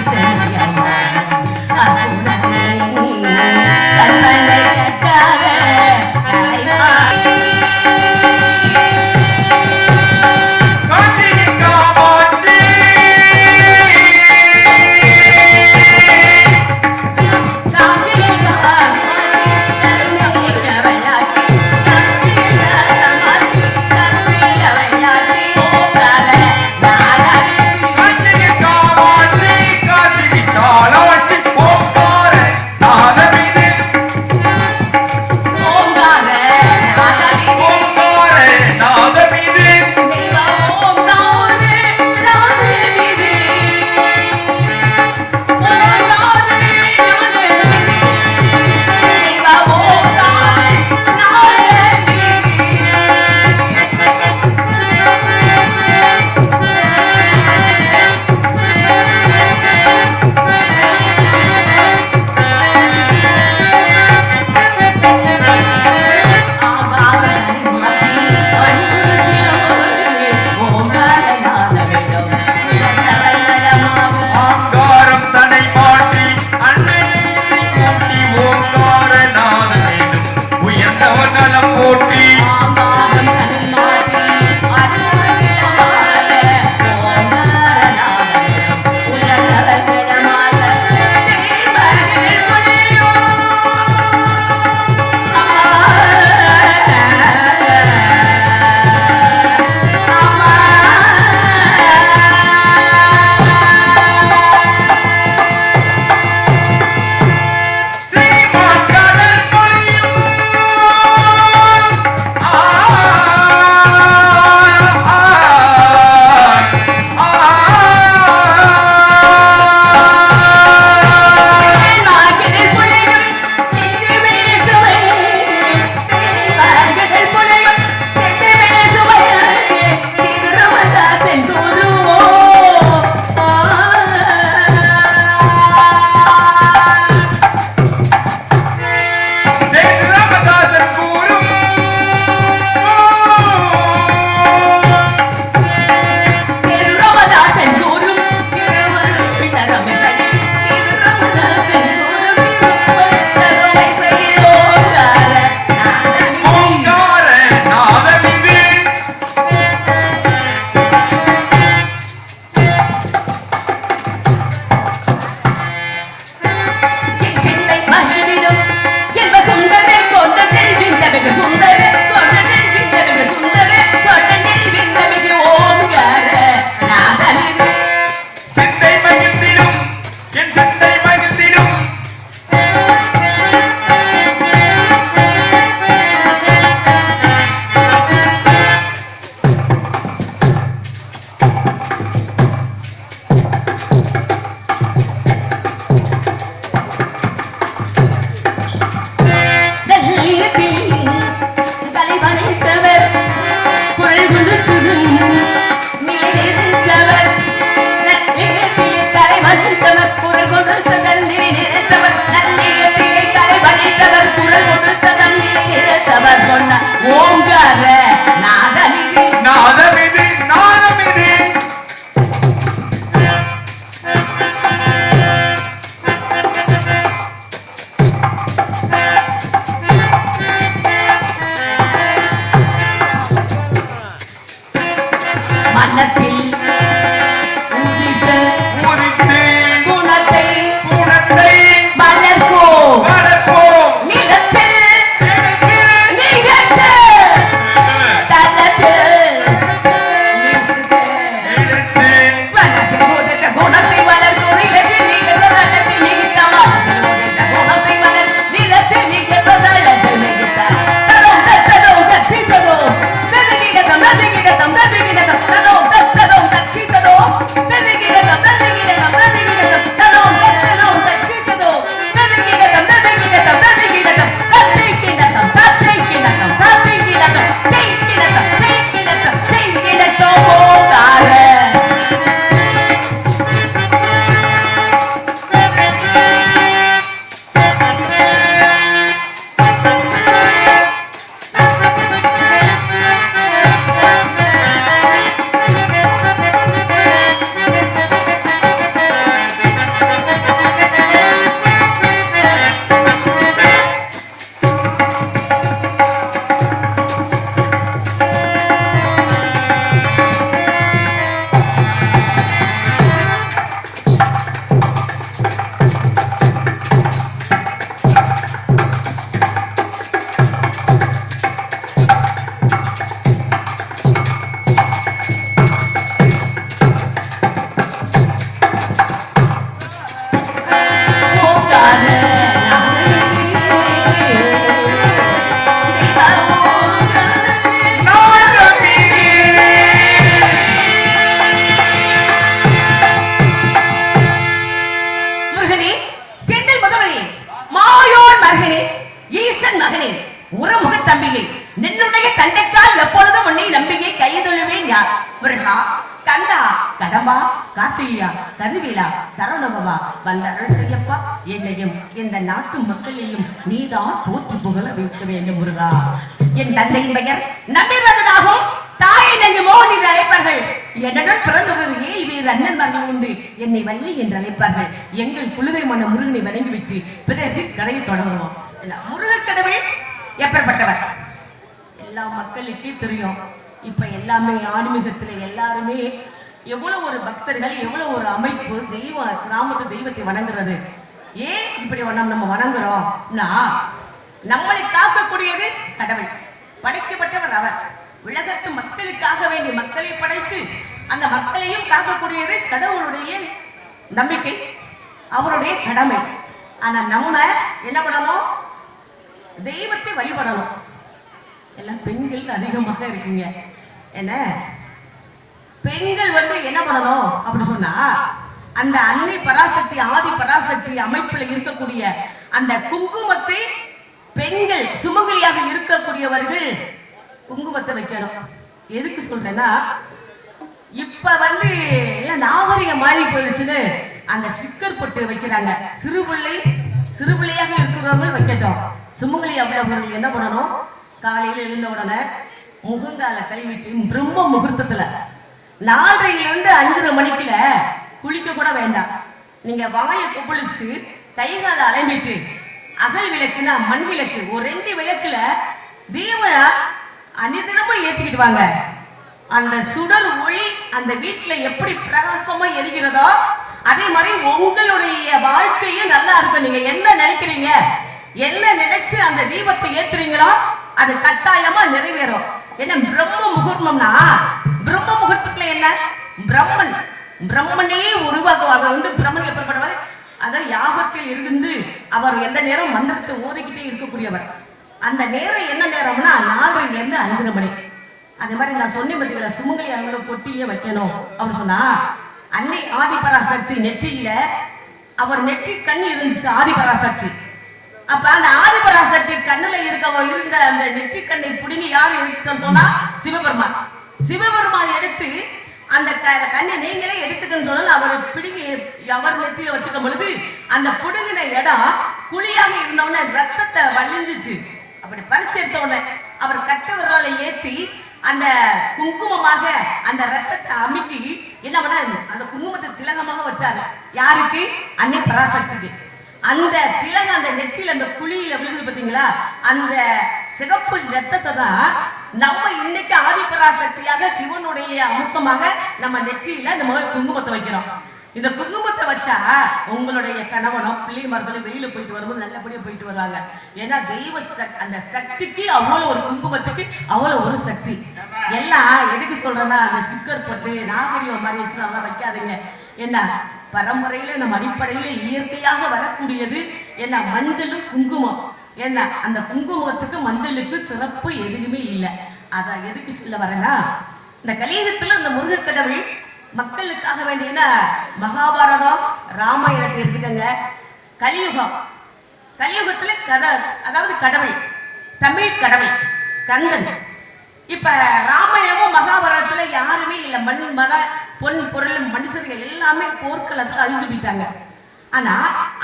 Thank you. முருகா, கந்தா, கடம்பா, கார்த்திகையா, கருவேலா, சரவணபவா, வந்த அருள் செய்யப்பா. என்னையும் இந்த நாட்டு மக்களையும் நீதான் போற்றி புகழ வைக்க வேண்டும் முருகா. என் தந்தையின் பெயர் நம்பிவதனாகும். தாயை நன்றி மோகன் என்று அழைப்பார்கள். என்னுடன் பிறந்த ஒரு 7 பேர் அண்ணன்மார்கள் உண்டு. என்னை வள்ளி என்று அழைப்பார்கள். எங்கள் குலதெய்வ மன்ன முருகனை வணங்கிவிட்டு பிறகு கதையை தொடங்குவோம். முருகக் கடவுள் எப்பேற்பட்டவர் எல்லா மக்களுக்கே தெரியும். இப்ப எல்லாமே ஆன்மீகத்துல எல்லாருமே எவ்வளவு ஒரு பக்தர்கள், எவ்வளவு ஒரு அமைப்பு, தெய்வ கிராமத்து தெய்வத்தை வணங்குறது. ஏன் இப்படி நம்ம வணங்குறோம்? நம்மளை காக்கக்கூடியது கடவுள், படைக்கப்பட்டவர் அவர். உலகத்து மக்களுக்காக வேண்டி மக்களை படைத்து அந்த மக்களையும் காக்கக்கூடியது கடவுளுடைய நம்பிக்கை, அவருடைய கடமை. ஆனா நம்ம என்ன பண்ணணும்? தெய்வத்தை வழிபடணும். எல்லாம் பெண்கள் அதிகமாக இருக்குங்க. என்ன பெண்கள் என்ன பண்ணணும் அப்படி சொன்னா, அந்த அன்னை பராசக்தி, ஆதி பராசக்தி அமைப்புல இருக்கக்கூடிய அந்த குங்குமத்தை பெண்கள் சுமங்கலியாக இருக்கக்கூடியவர்கள் குங்குமத்தை வைக்கணும். எதுக்கு சொல்றேன்னா, இப்ப எல்லாம் நாகரிகம் மாறி போயிடுச்சுன்னு அந்த ஸ்டிக்கர் போட்டு வைக்கிறாங்க. சிறு பிள்ளையாக இருக்கிறவர்கள் வைக்கட்டும். சுமங்கலி அவ்வளவர்கள் என்ன பண்ணணும்? காலையில் எழுந்த உடனே முகங்கால கழுவிட்டு பிரம்ம முகூர்த்தத்துல 4:30 to 5:30 மணிக்குல குளிக்க கூட வேண்டாம். நீங்க வாயை கொப்பளிச்சுட்டு கைகால அலம்பிட்டு அகல் விளக்குனா மண் விளக்கு ஒரு 2 விளக்குல தீப அனிதினமும் ஏற்றிக்கிட்டு வாங்க. அந்த சுடர் ஒளி அந்த வீட்டுல எப்படி பிரகாசமா எரிகிறதோ அதே மாதிரி உங்களுடைய வாழ்க்கையும் நல்லா இருக்கும். நீங்க என்ன நினைக்கிறீங்க, என்ன நினைச்சு அந்த தீபத்தை ஏத்துறீங்களோ அது கட்டாயமா நிறைவேறும். என்ன பிரம்ம முகூர்த்தம்னா, பிரம்ம முகூர்த்தத்துல என்ன பிரம்மனே உருவாக்குவாங்க. பிரம்மன் எப்படிப்பட்டவர்? அதாவது யாகத்தில் இருந்து அவர் எந்த நேரம் மந்திரத்தை ஓதிக்கிட்டே இருக்கக்கூடியவர். அந்த நேரம் என்ன நேரம்னா 4:30 to 5:30 மணி. அதே மாதிரி நான் சொன்ன பத்தியில சுமங்கலி அவங்களை பொட்டியே வைக்கணும் அப்படின்னு சொன்னா, அன்னை ஆதிபராசக்தி நெற்றியில அவர் நெற்றி கண் இருந்துச்சு ஆதிபராசக்தி. அப்ப அந்த ஆதிபராசக்தி கண்ணுல இருந்த அந்த நெற்றி கண்ணை புடுங்கி யாரு எடுத்து சொன்னா சிவபெருமான். சிவபெருமான் எடுத்து அந்த கண்ணை நீங்களே எடுத்துக்கன்னு சொன்னால் அவர் பிடுங்கி அவர் நெத்தியில வச்சுக்கும் பொழுது அந்த புடுங்கின இடம் குழியாக இருந்தவன ரத்தத்தை வலிஞ்சிச்சு. அப்படி பறிச்சு எடுத்த உடனே அவர் கட்ட விரலால ஏத்தி அந்த குங்குமமாக அந்த ரத்தத்தை அமுக்கி என்ன பண்ண அந்த குங்குமத்தை திலகமாக வச்சாரு. யாருக்கு? அன்னை பராசக்திக்கு. அந்த திலகம் அந்த நெற்றியில அந்த குழியில விழுது பாத்தீங்களா, அந்த சிகப்பு ரத்தத்தை தான் நம்ம இன்னைக்கு ஆதிபராசக்தியாக சிவனுடைய அம்சமாக நம்ம நெற்றியில நம்ம குங்குமத்தை வைக்கிறோம். இந்த குங்குமத்தை வச்சா உங்களுடைய கணவனும் பிள்ளை மரத்துல வெளியில போயிட்டு வரும்போது நல்லபடியா போயிட்டு வருவாங்க. ஏன்னா தெய்வ அந்த சக்திக்கு அவ்வளவு ஒரு குங்குமத்துக்கு அவ்வளவு ஒரு சக்தி. எல்லாம் எதுக்கு சொல்றேன்னா, அந்த ஸ்டிக்கர் போட்டு நாகரிகம் மாதிரி வச்சு வைக்காதீங்க. என்ன பரம்பரையில நம்ம அடிப்படையில இயற்கையாக வரக்கூடியது என்ன மஞ்சளும் குங்குமம். என்ன அந்த குங்குமத்துக்கு மஞ்சளுக்கு சிறப்பு எதுவுமே இல்லை. அத எதுக்கு சொல்ல வரேன்னா, இந்த கலியுகத்துல இந்த முருகக்கடவுள் மக்களுக்காக வேண்டிய மகாபாரதம் ராமாயணத்தை எடுத்துக்கங்க. கலியுகத்துல அதாவது கடவுள் தமிழ் கடவுள் கந்தன். இப்ப ராமாயணமும் மகாபாரதத்துல யாருமே இல்லை. மண் மத பொன் பொருள் மனுஷர்கள் எல்லாமே போர்க்களத்துல அழிஞ்சு போயிட்டாங்க. ஆனா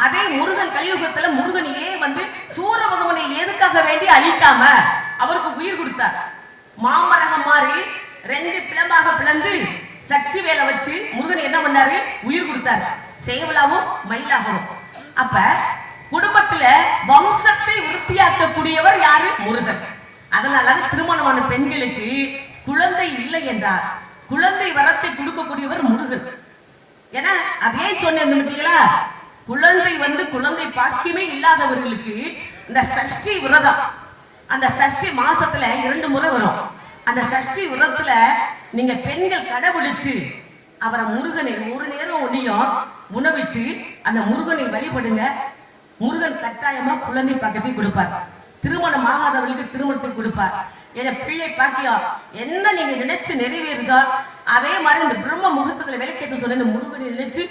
அதே முருகன் கலியுகத்துல முருகனையே சூர பகவானை எதுக்காக வேண்டி அழிக்காம அவருக்கு உயிர் கொடுத்தார். மாமரகம் மாறி 2 பிளம்பாக பிளந்து சக்தி வேலை வச்சு முருகன் என்ன பண்ணாரு? உயிர் கொடுத்தாரு. சேவலாவும் மயிலாகவும். அப்ப குடும்பத்துல வம்சத்தை விருத்தியாக்கக்கூடியவர் யாரு? முருகன். அதனால திருமணமான பெண்களுக்கு குழந்தை இல்லை என்றார். குழந்தை வரத்தை கொடுக்கக்கூடியவர் முருகன். ஏன்னா அதே சொன்னீங்களா, குழந்தை குழந்தை பாக்கியமே இல்லாதவர்களுக்கு இந்த சஷ்டி விரதம், அந்த சஷ்டி மாசத்துல 2 முறை வரும். அந்த சஷ்டி விரதத்துல நீங்க பெண்கள் கடைபிடிச்சு அவரை முருகனை ஒரு நேரம் ஒன்றியும் உணவிட்டு அந்த முருகனை வழிபடுங்க. முருகன் கட்டாயமா குழந்தை பாக்கியத்தை கொடுப்பார். திருமணம் ஆகாதவர்களுக்கு திருமணத்தை கொடுப்பார். என பிள்ளை பாக்கியம் என்ன நீங்க நினைச்சு நிறைவேறுதோ அதே மாதிரி இந்த பிரம்ம முகூர்த்தத்துல விளக்கேற்ற சொன்ன முருகனை நினைச்சு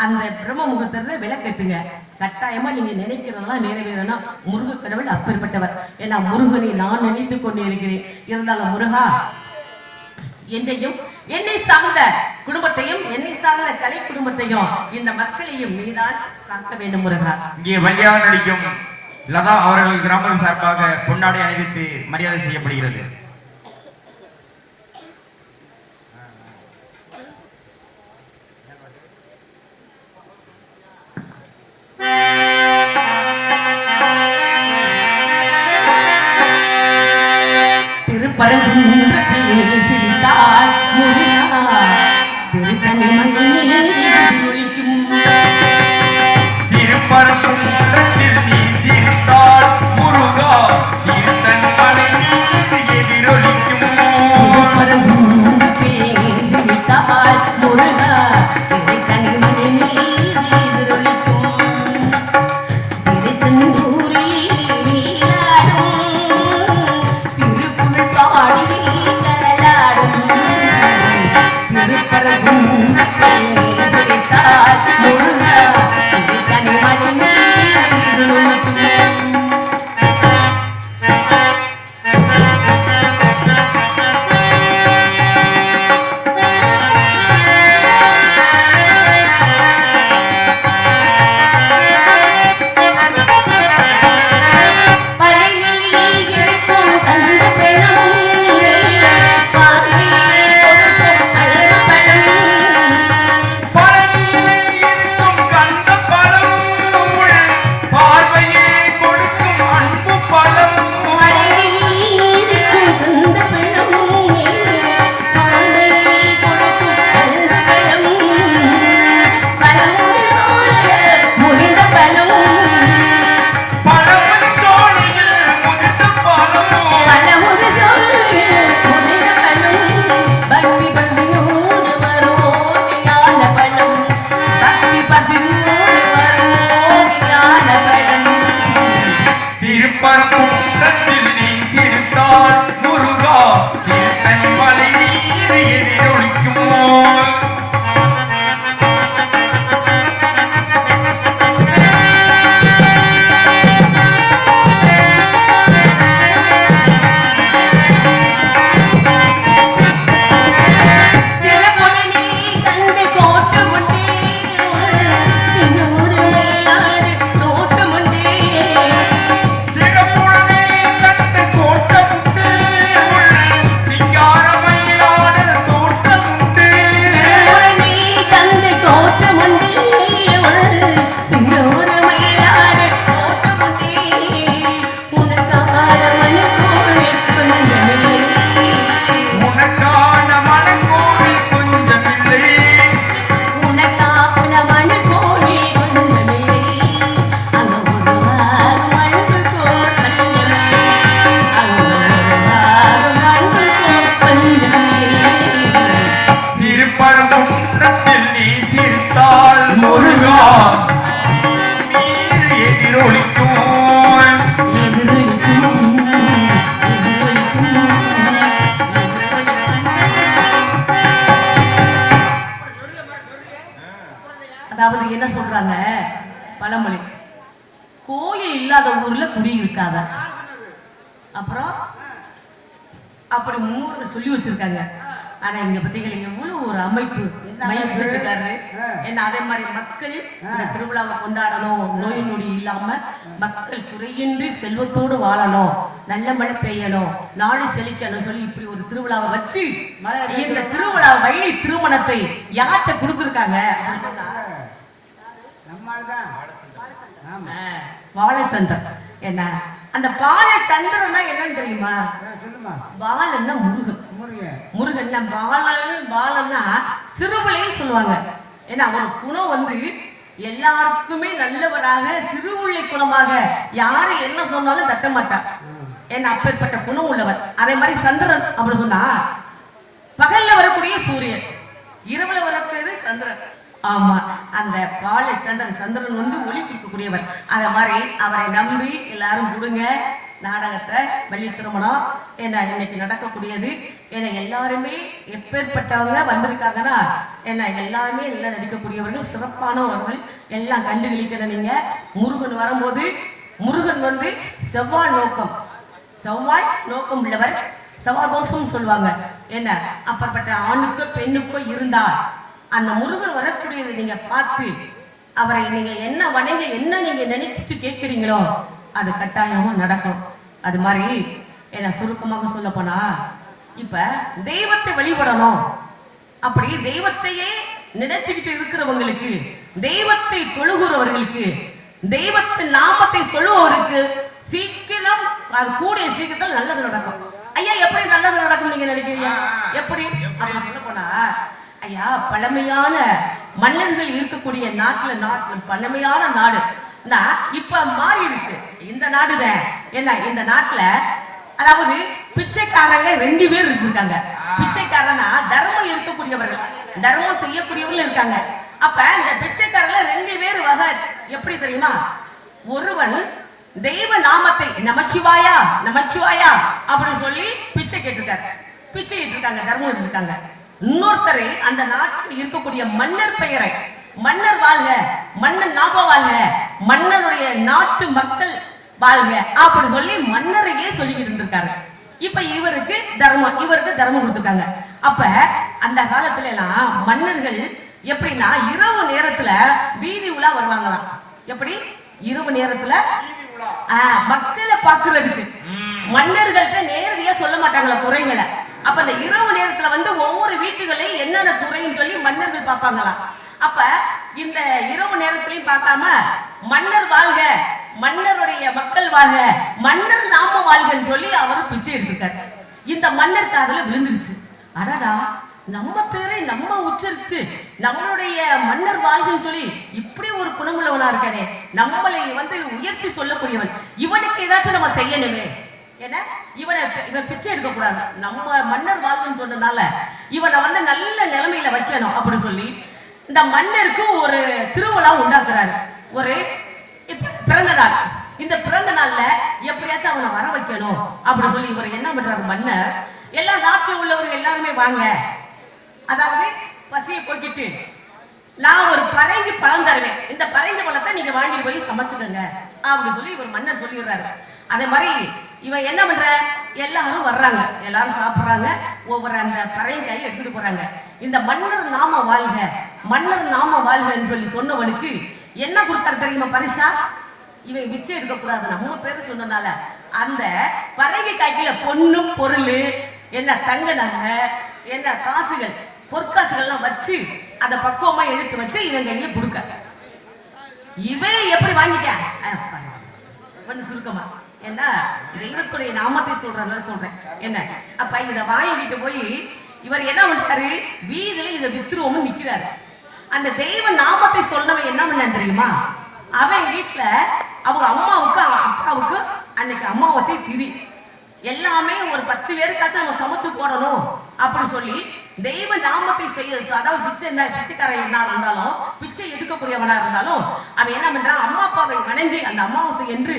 அந்த பிரம்ம முகூர்த்தத்துல விளக்கேத்துங்க. கட்டாயமா நீங்க நினைக்கிறதெல்லாம் நிறைவேறணும். முருக கடவுள் அப்பேற்பட்டவர். ஏன்னா முருகனை நான் நினைத்து கொண்டே இருக்கிறேன். இருந்தாலும் முருகா, என்னையும் என்னை சார்ந்த குடும்பத்தையும் என்னை சார்ந்த கலை குடும்பத்தையும் இந்த மக்களையும் நீதான் காக்க வேண்டும் முருகா. இங்கே வள்ளியாக நடிக்கும் லதா அவர்கள் கிராமம் சார்பாக பொன்னாடை அணிவித்து மரியாதை செய்யப்படுகிறது. திருப்பரங்குன்றத்தில் சிரித்தாள் முருகா, திருத்தணி மண்ணில் ஒலிக்கும். திருப்பரங்குன்றத்தில் நீ சிரித்தாள் முருகா, திருத்தணி மண்ணில் எதிரொலிக்கும். திருப்பரங்குன்றத்தில் சிரித்தாள் முருகா, திருத்தணி மண்ணில் எதிரொலிக்கும். திருச்செந்தூரில் நீராடும் திருப்புகழ் பாடி கடலாடும். திருப்பரங்குன்றத்தில் சிரித்தாள் முருகா, திருத்தணி மண்ணில் எதிரொலிக்கும். திருப்பரங்குன்றத்தில் நீ சிரித்தாள் முருகா, திருத்தணி மண்ணில் எதிரொலிக்கும். திருப்பரங்குன்றத்தில் நீ சிரித்தாள் முருகா, நீர் எதிரொலிக்கும். அதாவது என்ன சொல்றாங்க பழமொழி, கோயில் இல்லாத ஊர்ல குடி இருக்காத. அப்புறம் அப்படி மூணு சொல்லி வச்சிருக்காங்க. ஆனா இங்க பத்திகள் எவ்வளவு ஒரு அமைப்பு மைக் செட்டுக்காரு. ஏன்னா அதே மாதிரி மக்கள் இந்த திருவிழாவை கொண்டாடணும், நோய் நொடி இல்லாம மக்கள் குறையின்றி செல்வத்தோடு வாழணும், நல்ல மழை பெய்யணும், நாடு செழிக்கணும் சொல்லி இப்படி ஒரு திருவிழாவை வச்சு இந்த திருவிழா வள்ளி திருமணத்தை யார்கிட்ட கொடுத்துருக்காங்க அப்படின்னு சொன்னா வாழைச்சந்திரன். என்ன அந்த பாலச்சந்திரன்னா என்னன்னு தெரியுமா? பாலன்னா முருகன். முருகன் பாலன்னா சிறுபிள்ளைன்னு சொல்லுவாங்க. ஏன்னா ஒரு குணம் வந்து எல்லாருக்குமே நல்லவராக சிறுபிள்ளை குணமாக யாரு என்ன சொன்னாலும் தட்ட மாட்டார். ஏன்னா அப்பேற்பட்ட குணம் உள்ளவர். அதே மாதிரி சந்திரன் அப்படி சொன்னா பகல்ல வரக்கூடிய சூரியன், இரவுல வரக்கூடியது சந்திரன். ஆமா, அந்த பாலச்சந்திரன் சந்திரன் வந்து ஒளி கொடுக்கக்கூடியவர். அதே மாதிரி அவரை நம்பி எல்லாரும் கொடுங்க நாடகத்தை வள்ளி திருமணம் என்ன இன்னைக்கு நடக்கக்கூடியது. ஏன்னா எல்லாருமே எப்பேற்பட்டவங்க வந்திருக்காங்கன்னா என்ன எல்லாருமே எல்லாம் நடிக்கக்கூடியவர்கள், சிறப்பானவர்கள், எல்லாம் கண்டுகளிக்கிற நீங்க. முருகன் வரும்போது முருகன் வந்து செவ்வாய் நோக்கம் உள்ளவர், செவ்வாதோஷம் சொல்லுவாங்க. என்ன அப்பப்பட்ட ஆணுக்கோ பெண்ணுக்கோ இருந்தால் அந்த முருகன் வரக்கூடியதை நீங்க பார்த்து அவரை நீங்க என்ன வணங்கி என்ன நீங்க நினைச்சு கேட்கிறீங்களோ அது கட்டாயமா நடக்கும். அது மாதிரி என்ன சுருக்கமாக சொல்ல போனா இப்ப தெய்வத்தை வழிபடணும். அப்படி தெய்வத்தையே நினைச்சுக்கிட்டு இருக்கிறவங்களுக்கு, தெய்வத்தை தொழுகிறவர்களுக்கு, தெய்வத்தின் நாமத்தை சொல்லுவவருக்கு சீக்கிரம் அது கூடிய சீக்கிரத்தில் நல்லது நடக்கும். ஐயா எப்படி நல்லது நடக்கும் நீங்க நினைக்கிறீங்க? எப்படி அப்படின்னு சொல்ல போனா ஐயா பழமையான மன்னர்கள் இருக்கக்கூடிய நாட்டுல பழமையான நாடு இப்ப மாறிடுச்சு. இந்த நாடுதான் என்ன இந்த நாட்டுல அதாவது பிச்சைக்காரங்க 2 பேர் இருக்காங்க. பிச்சைக்காரனா தர்மம் இருக்கக்கூடியவர்கள், தர்மம் செய்யக்கூடியவர்கள் இருக்காங்க. அப்ப இந்த பிச்சைக்காரர்ல 2 பேர் வகை. எப்படி தெரியுமா? ஒருவன் தெய்வ நாமத்தை நமச்சிவாயா நமச்சிவாயா அப்படின்னு சொல்லி பிச்சை கேட்டிருக்காரு, பிச்சை இருக்காங்க, தர்மம் இருக்காங்க. இன்னொருத்தரை அந்த நாட்டில் இருக்கக்கூடிய மன்னர் பெயரை, மன்னர் வாழ்க, மன்னன் நாம வாழ்க, மன்னனுடைய நாட்டு மக்கள் வாழ்க அப்படி சொல்லி மன்னரையே சொல்லிக்கிட்டு இருந்திருக்காரு. இப்ப இவருக்கு தர்மம் கொடுத்துருக்காங்க. அப்ப அந்த காலத்துல எல்லாம் மன்னர்கள் எப்படின்னா இரவு நேரத்துல வீதி உலா வருவாங்களாம். எப்படி இரவு நேரத்துல மக்களை பாக்குறதுக்கு மன்னர்கள்ட்ட நேரடியா சொல்ல மாட்டாங்களா குறைகளை. அப்ப அந்த இரவு நேரத்துல வந்து ஒவ்வொரு வீட்டுகளையும் என்னென்ன குறைன்னு சொல்லி மன்னர்கள் பார்ப்பாங்களாம். அப்ப இந்த இரவு நேரத்திலையும் பார்க்காம மன்னர் வாழ்க, மன்னருடைய மக்கள் வாழ்க, மன்னர் நாம வாழ்கன்னு சொல்லி அவர் பிச்சை எடுத்துக்காரு. இந்த மன்னர் காதுல விழுந்துருச்சு. அடடா நம்ம பேரை நம்ம உச்சரித்து நம்மளுடைய மன்னர் வாழ்கன்னு சொல்லி இப்படி ஒரு குணமுள்ளவனா இருக்கானே, நம்மளை வந்து உயர்த்தி சொல்லக்கூடியவன், இவனுக்கு ஏதாச்சும் நம்ம செய்யணுமே. ஏன்னா இவன் பிச்சை எடுக்க கூடாது, நம்ம மன்னர் வாழ்கன்னு சொன்னதுனால இவனை வந்து நல்ல நிலைமையில வைக்கணும் அப்படின்னு சொல்லி இந்த மன்னருக்கு ஒரு திருவிழா உண்டாக்குறாரு. ஒரு பிறந்த நாள். இந்த பிறந்த நாள்ல எப்படியாச்சும் அவனை வர வைக்கணும் அப்படின்னு சொல்லி இவர் என்ன பண்றாரு, மன்னர் எல்லா நாட்டில் உள்ளவர்கள் எல்லாருமே வாங்க, அதாவது பசியை போக்கிட்டு நான் ஒரு பரங்கி பழம் தருவேன், இந்த பரங்கி பழத்தை நீங்க வாங்கி போய் சமைச்சுக்கோங்க அப்படின்னு சொல்லி இவர் மன்னர் சொல்லிடுறாரு. அதே மாதிரி இவன் என்ன பண்ற, எல்லாரும் வர்றாங்க, எல்லாரும் சாப்பிடுறாங்க, ஒவ்வொரு அந்த பரங்காயை எடுத்துட்டு போறாங்க. இந்த மன்னர் நாம வாழ்க, மன்னர் நாம வாழ்கன்னு சொல்லி சொன்னவனுக்கு என்ன கொடுத்தாரு தெரியுமா பரிசா? இவன் பிச்சை எடுக்க கூடாது நம்ம பேரு சொன்னனால அந்த பரங்கி காய்க்கில பொண்ணும் பொருள் என்ன தங்க நகை என்ன காசுகள் பொற்காசுகள்லாம் வச்சு அதை பக்குவமா எடுத்து வச்சு இவன் கையில கொடுக்க. இவன் எப்படி வாங்கிட்டான் கொஞ்சம் சுருக்கமா, ஏன்னா தெய்வத்துடைய நாமத்தை சொல்றேன் என்ன. அப்ப இதை வாங்கிட்டு போய் இவர் என்ன பண்றாரு, வீதியில இதை வித்துருவோம்னு நிக்கிறாரு. அந்த தெய்வ நாமத்தை சொன்னவன் என்ன பண்ண தெரியுமா, அவன் வீட்டுல அவங்க அம்மாவுக்கு அப்பாவுக்கு அன்னைக்கு அமாவாசை திதி எல்லாமே ஒரு 10 பேருக்காச்சும் நம்ம சமைச்சு போடணும் அப்படின்னு சொல்லி தெய்வ நாமத்தை செய்ய, அதாவது பிச்சைக்காரன் என்ன இருந்தாலும் பிச்சை எடுக்கக்கூடியவனா இருந்தாலும் அவன் என்ன பண்றான், அம்மா அப்பாவை வணங்கி அந்த அமாவாசை என்று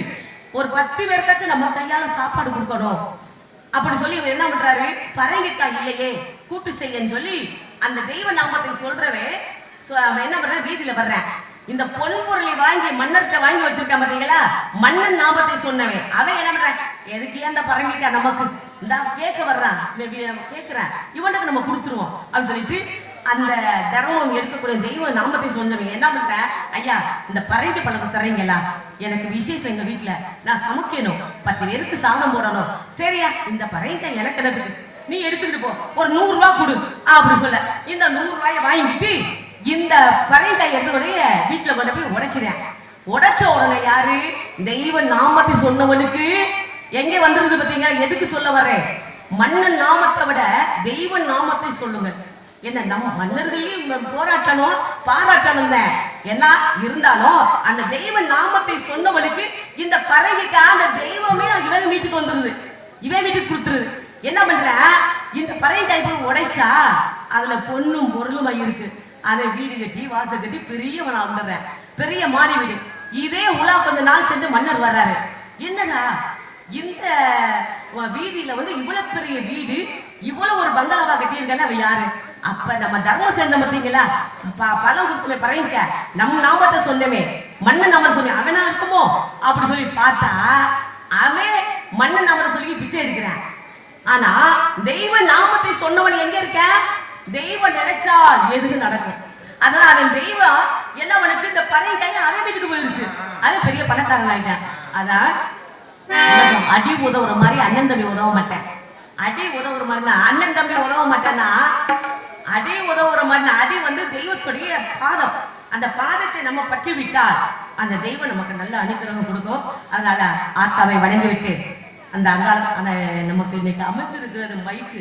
ஒரு 10 பேருக்காச்சும் நம்ம கையால சாப்பாடு கொடுக்கணும் அப்படி சொல்லி இவர் என்ன பண்றாரு, பரங்கிக்காய் இல்லையே கூட்டு செய்யன்னு சொல்லி அந்த தெய்வ நாமத்தை சொல்றவே அவன் என்ன பண்ற, வீதியில வர்றேன். இந்த பொன் பொருளை வாங்கி மன்னர்கிட்ட வாங்கி வச்சிருக்கான் பாத்தீங்களா, மன்னன் நாமத்தை சொன்னவன் அவன் என்ன பண்றான், எதுக்கு அந்த பரங்கிக்காய் நமக்கு இந்த கேட்க வர்றான், கேட்கிறேன் இவனுக்கு நம்ம கொடுத்துருவோம் அப்படின்னு சொல்லிட்டு அந்த தர்மம் எடுக்கக்கூடிய தெய்வ நாமத்தை சொன்னவங்க என்ன பண்ற, ஐயா இந்த பரங்கி பழத்தை தரீங்களா, எனக்கு விசேஷம் எங்க வீட்டுல நான் சமைக்கணும், 10 பேருக்கு சாதம் போடணும், சரியா இந்த பரங்கிக்காய் எனக்கு எனக்கு நீ எடுத்துக்கிட்டு போ, ஒரு 100 ரூபாய் கொடு அப்படி சொல்ல இந்த 100 ரூபாயை வாங்கிட்டு இந்த பரங்கிக்காய் எடுத்துடைய வீட்டுல கொண்டு போய் உடைக்கிறேன். உடைச்ச உடனே யாரு, தெய்வ நாமத்தை சொன்னவனுக்கு எங்கே வந்துருது பாத்தீங்க. எதுக்கு சொல்ல வரேன், மன்னன் நாமத்தை விட தெய்வ நாமத்தை சொல்லுங்க. என்ன நம்ம மன்னர்களையும் போராட்டணும் பாராட்டணும் தான் என்ன இருந்தாலும் அந்த தெய்வ நாமத்தை சொன்னவனுக்கு இந்த பறவைக்கு அந்த தெய்வமே இவன் வீட்டுக்கு வந்துருது, இவன் வீட்டுக்கு கொடுத்துருது. என்ன பண்ற, இந்த பறவைக்காய் போய் உடைச்சா அதுல பொண்ணும் பொருளுமா இருக்கு, அதை வீடு கட்டி வாசல் கட்டி பெரியவனா வந்துடுறேன், பெரிய மாடி வீடு. இதே உலா கொஞ்ச நாள் சென்று மன்னர் வர்றாரு, என்னடா இந்த வீதியில வந்து இவ்வளவு பெரிய வீடு இவ்வளவு ஒரு பங்களாவா கட்டியிருக்காங்க, அவ யாரு? அப்ப நம்ம தர்மம் சேர்ந்த பார்த்தீங்களா, பழம் கொடுத்துமே பரவாயில்ல நம்ம நாமத்தை சொன்னமே மன்னன் நாமத்தை சொன்ன அவனா இருக்குமோ அப்படி சொல்லி பார்த்தா அவன் மன்னன் நாமத்தை சொல்லி பிச்சை எடுக்கிறான். ஆனா தெய்வ நாமத்தை சொன்னவன் எங்க இருக்க? தெய்வம் நினைச்சா எதுக்கு நடக்கும். அதனால அவன் தெய்வம் என்ன பண்ணுச்சு, இந்த பறை கையை அவன் வீட்டுக்கு போயிருச்சு. அவன் பெரிய பணக்காரன் ஆயிட்டான். அதான் அடி உதவுற மாதிரி அண்ணன் தம்பி உதவ மாட்டேன். அடி உதவுற மாதிரினா அண்ணன் தம்பி உதவ மாட்டேன்னா, அடி உதவுற மாதிரினா அடி தெய்வத்துடைய பாதம். அந்த பாதத்தை நம்ம பற்றி விட்டால் அந்த தெய்வம் நமக்கு நல்ல அனுகிரகம் கொடுக்கும். அதனால ஆத்தாவை வணங்கி விட்டு அந்த அங்காள நமக்கு இன்னைக்கு அமைச்சிருக்கிறது மைக்கு.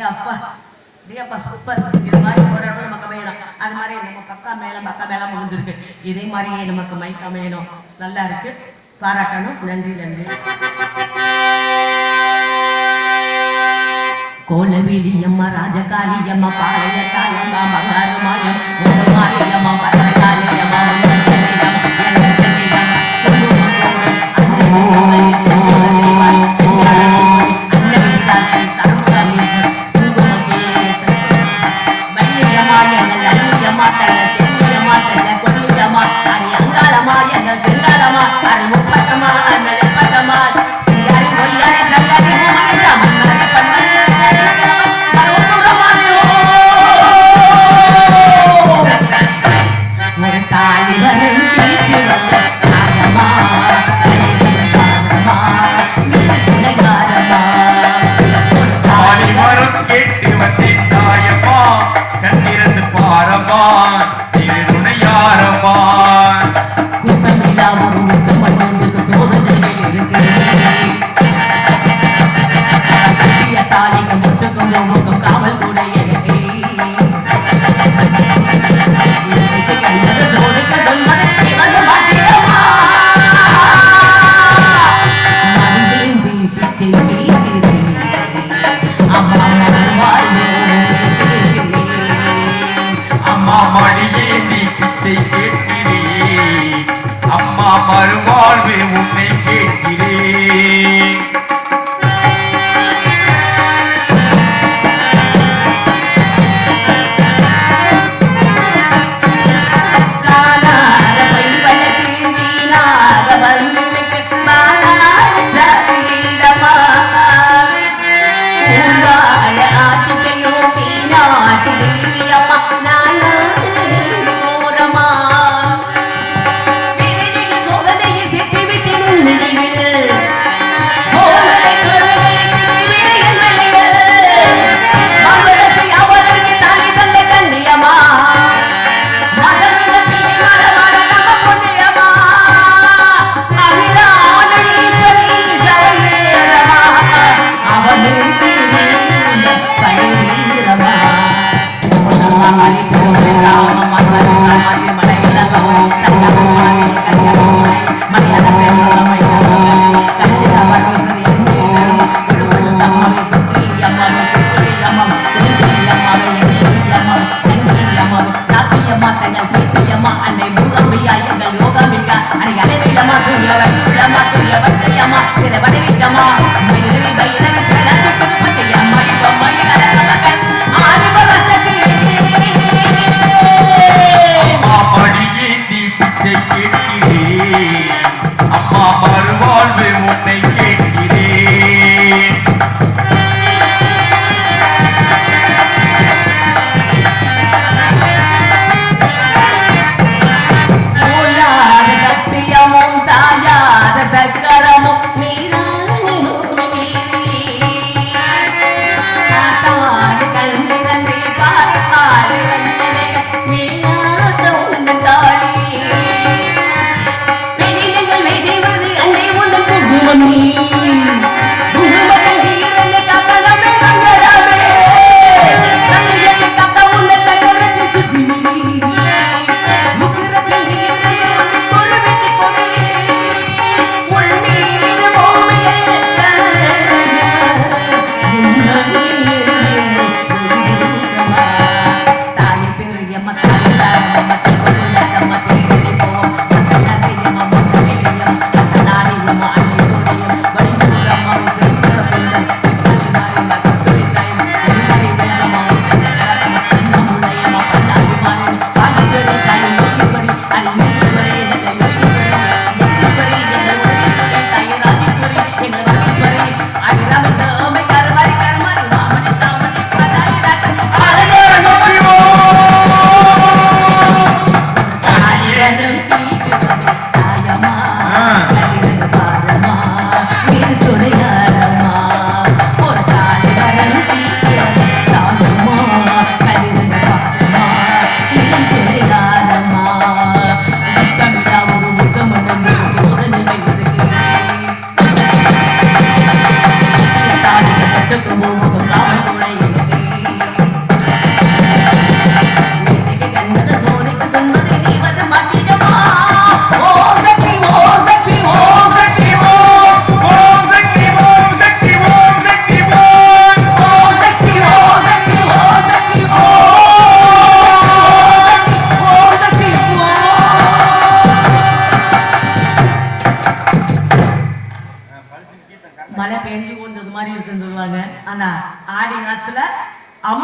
அப்பா சூப்பர். இது மாதிரி ஒரு இடம் நமக்கு அமையணும். அது மாதிரி நம்ம பக்கா மேல முடிஞ்சிருக்கு. இதே மாதிரியே நமக்கு மைக் அமையணும். நல்லா இருக்கு, பாராட்டணும். நன்றி நன்றி. கோலவிலியம்மா ராஜகாளியம்மா பாளைய தாயம்மா மகாருமாயம் மாரியம்மா பரகாளியம்மா மறுவாழ்வு உன்னை கேட்கிறேன்.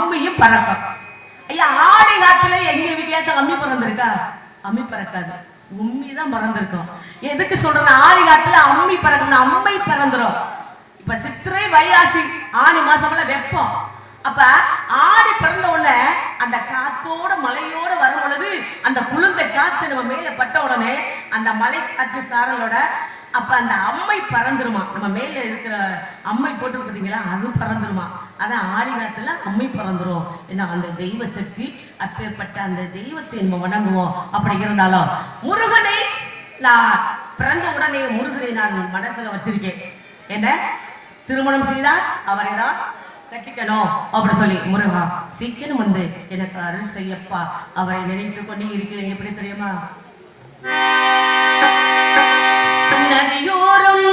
அம்மியும் பறக்கும். ஐயா, ஆடி காத்துல எங்க வீட்லயாச்சும் அம்மி பறந்துருக்கா? அம்மி பறக்காது, உம்மி தான் பறந்துருக்கும். எதுக்கு சொல்றேன்? ஆடி காத்துல அம்மி பறக்கணும், அம்மை பறந்துரும். இப்ப சித்திரை வைகாசி ஆடி மாசம்லாம் வெப்பம். அப்ப ஆடி பிறந்த உடனே அந்த காத்தோட மலையோட வரும் பொழுது அந்த குளிர்ந்த காத்து நம்ம மேல பட்ட உடனே அந்த மலை காற்று சாரலோட அப்ப அந்த அம்மை பறந்துருமா. நம்ம மேல இருக்கிற அம்மை போட்டு பார்த்தீங்களா, அது பறந்துருமா. அதான் ஆடி காலத்துல அம்மை பறந்துரும். ஏன்னா அந்த தெய்வ சக்தி, அப்பேற்பட்ட அந்த தெய்வத்தை நம்ம வணங்குவோம். அப்படி இருந்தாலும் முருகனை நான் பிறந்த உடனே முருகனை நான் மனசுல வச்சிருக்கேன். என்ன திருமணம் செய்தால் அவரை தான் கட்டிக்கணும் அப்படி சொல்லி, முருகா சீக்கிரம் வந்து எனக்கு அருள் செய்யப்பா, அவரை நினைத்து கொண்டே இருக்கிறேன். எப்படி தெரியுமா? நதியோரம்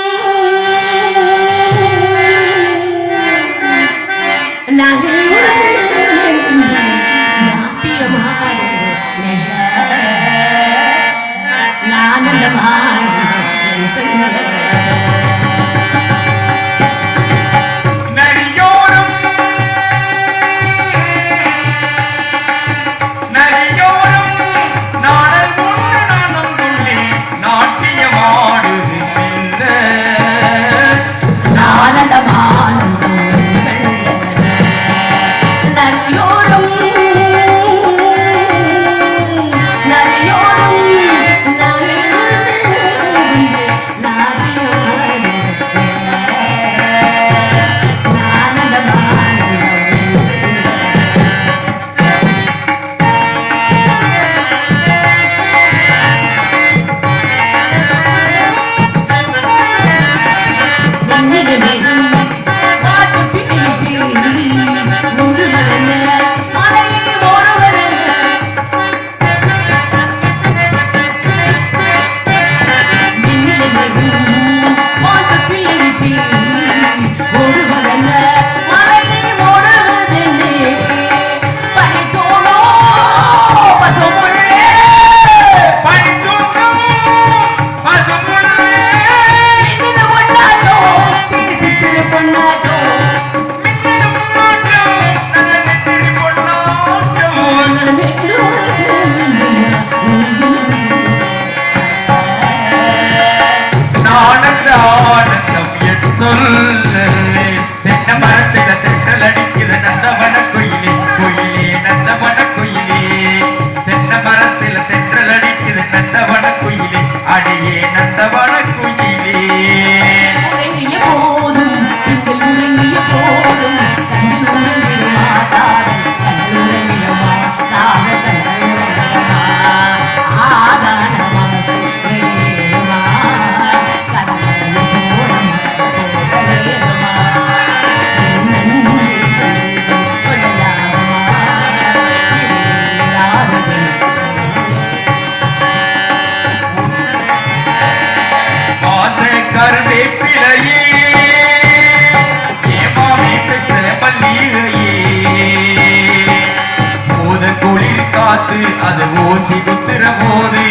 அது ஊசி குத்துற போது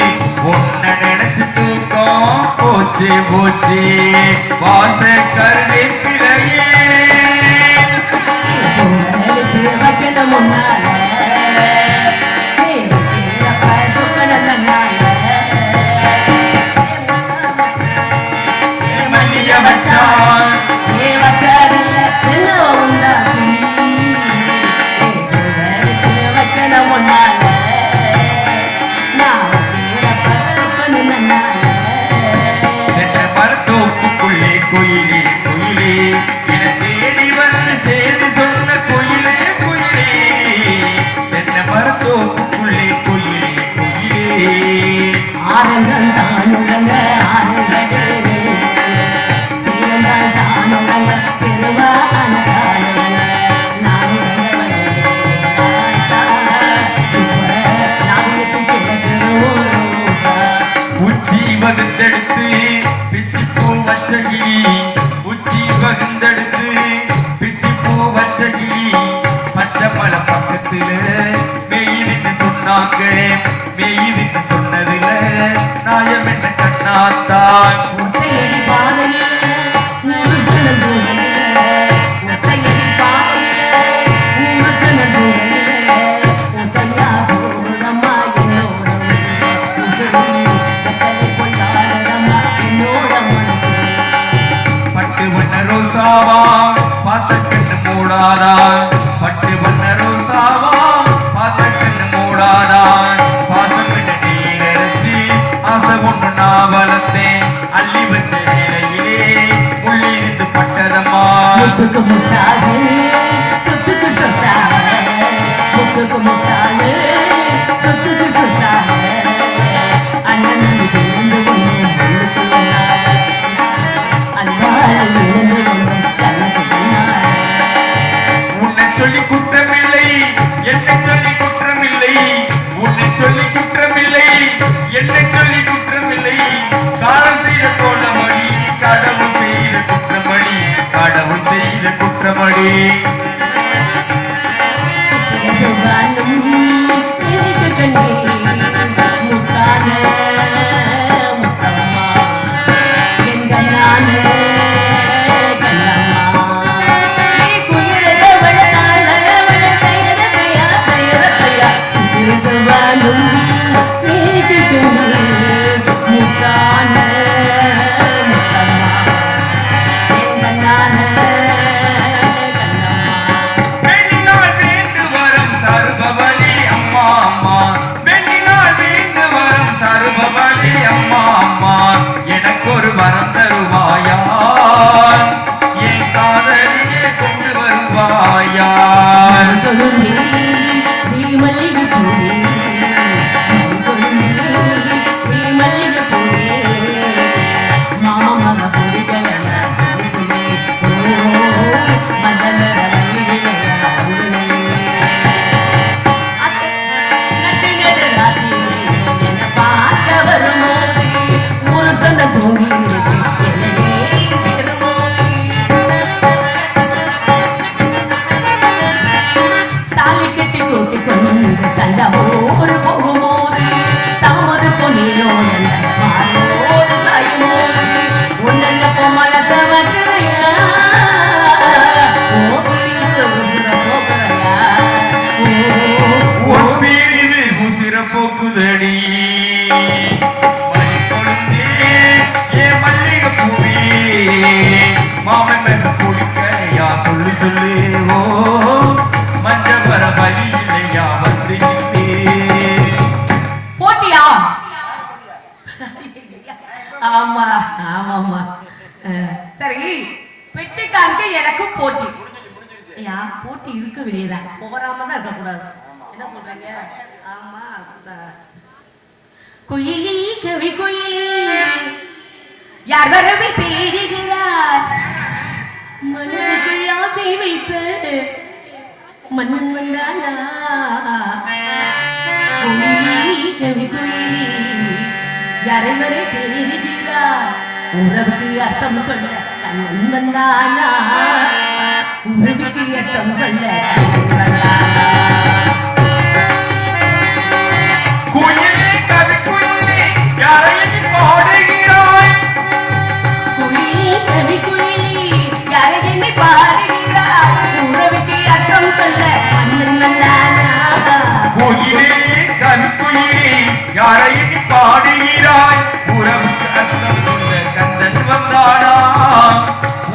உன்னை நினைச்சு தூக்கம் போச்சு போச்சு. வாச கருவேப்பிலையே மல்லிய வச்சான் குயிலே குயிலே என தேடி வந்து செய்தி சொன்ன குயிலே குயிலே என்ன மருத்துவக்குள்ளே குயிலே குயிலே ஆரங்கள் தானுங்க ஆரங்கள் தானுங்க திருவான உச்சி வகுத்தெடுத்து பிச்சுப்பூ வச்சகிரி உச்சி வகுந்தெடுத்து பிச்சுப்பூ வச்சகிரி பச்சை பழ பக்கத்துல மெய்துன்னு சொன்னாங்க. மெய்துன்னு சொன்னதுல நாயம் என்ன கண்ணாத்தான் ஒத்தையடி பாதையில முத்துக்கு முட்டாளு சொத்துக்கு சொத்தாளு முத்துக்கு முட்டாளு சொத்துக்கு சொத்தாளு அண்ணன் விழுந்து ஒன்று அண்ணால் விழுந்து ஒன்று கண்ணக்கு பின்னாள் உன்னை சொல்லி குற்றமில்லை என்னை சொல்லி குற்றமில்லை உன்னை சொல்லி குற்றமில்லை என்னை சொல்லி குற்றமில்லை காலம் செய்த கோலமடி கடவுள் செய்த குற்றமடி கடவுள் செய்த குற்றமடி சுகானும் சிரிக்கு கண்ணே முத்தான முத்தம்மா என் கண்ணான கண்ணம்மா நீ குயிரவள தாளவள கையர கையா கையர கையா சுகானும் சிரிக்கு கண்ணே முத்தான முத்தம்மா என் கண்ணான பெண்ணினால் வீண்டு வரம் தருபவளி அம்மா அம்மா பெண்ணினால் வீண்டு வரம் தருபவளி அம்மா அம்மா எனக்கு ஒரு வரம் தருவாயா என் காதலியே கொண்டு வருவாயா தாலி கட்டி கூட்டி கொண்டு தஞ்சாவூர் போகும்போது தாமது பொன்னியோடு மாறோடு தாயுமோடு உன்னப்போ மனச வைக்கிறையா ஓ பிரிவு உசுர போக்குறையா உன் பிரிவு உசிர போக்குதடி மல்லிகை பூவே மாமன் மேல குடிக்கையா சொல்லு சொல்லு ஓ மஞ்ச வர வழி இல்லையா வந்து போட்டியா ஆமா ஆமாமா சரி பெட்டிக்காருக்கு எனக்கு போட்டி ஐயா போட்டி இருக்கு வெளியதான் போராம தான் இருக்கக்கூடாது என்ன சொல்றீங்க ஆமா குயிலி கவி குயிலி யார் வரவை தேடுகிறார் மனதுக்குள் ஆசை வைத்து மன்னன் வந்தானா குயிலி கவி குயிலி யாரை வரை தேடுகிறார் உறவுக்கு அர்த்தம் சொல்ல கண்ணன் வந்தானா உறவுக்கு அர்த்தம் சொல்ல கண்ணன் வந்தானா குயிலே கவி குயிலே யாரையும் பாடுகிறாய் குயிலி கவி குயிலி யாரை என்னை பாடுகிறார் உறவுக்கு அர்த்தம் சொல்ல மன்னன் வந்தானா குயிலே கவி குயிலே யாரையும் பாடுகிறாய் உறவுக்கு அர்த்தம் சொல்ல கந்தன் வந்தானா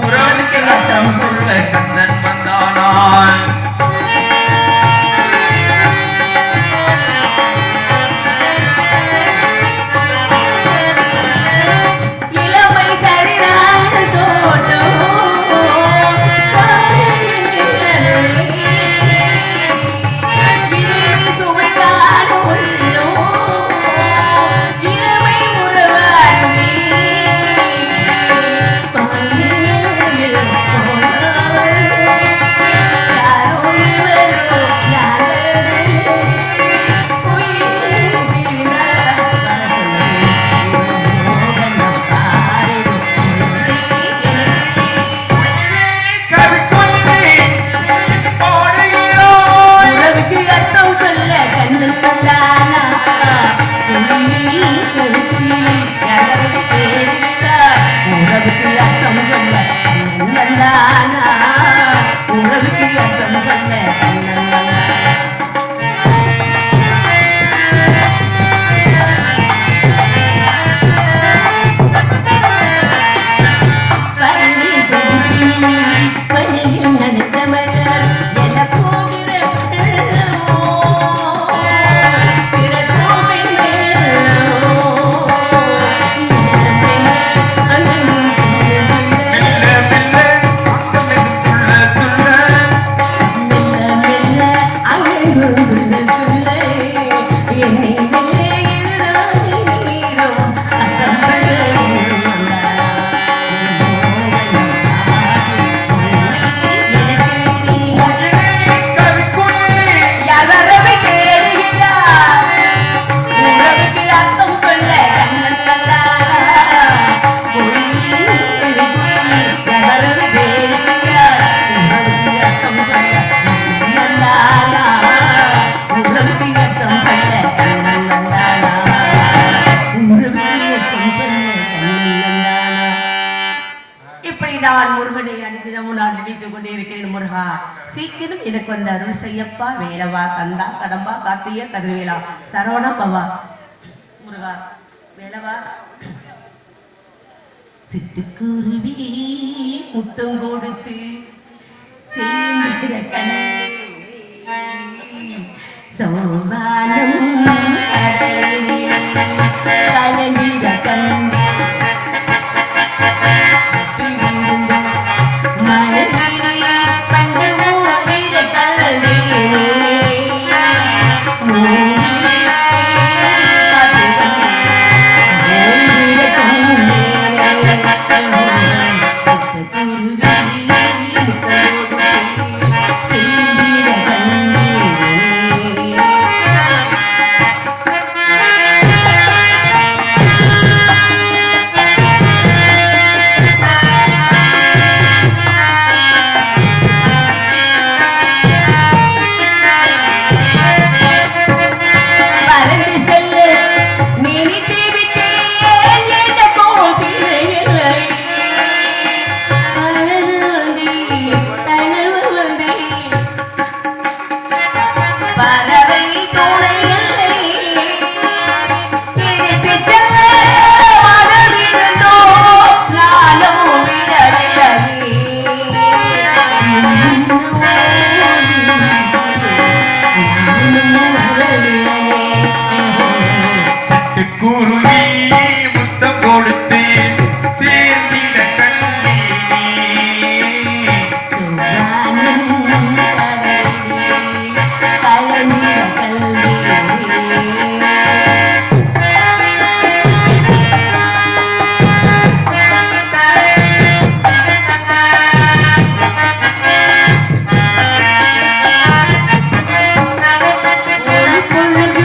உறவுக்கு அர்த்தம் சொல்ல கந்தன் வந்தானான் இளமை சரிரான தோட்டோ விரிவு சுவைக்கான உள்ளோ இளமை உறவாடுமே யாரோ இவரோ கவி குயிலே பாடுகிறாய் உறவுக்கு அர்த்தம் சொல்ல கண்ணன் வந்தானா குயிலி கவி குயிலி யாரை தேடுகிறார் உறவுக்கு அர்த்தம் சொல்ல கண்ணன் வந்தானா உறவுக்கு அர்த்தம் சொல்ல கண்ணன் வந்தானா பள்ளி செல்வி பள்ளியில் நனைத்த மலர் என போகிற எனக்கு வந்து அருள் செய்யப்பா வேலவா கந்தா கடம்பா கார்த்திய கதிர்வேலா சரவண பவா முருகா வேலவா. சிட்டுக்குருவி முத்தம் கொடுத்து சேர்ந்திருக்கிற சோமானம் கலந்திர கண்டி மனதிலே பண்டு மூடிட கல்லே குருவி முத்தம் கொடுத்து சேர்ந்திட கண்ணி கல்வி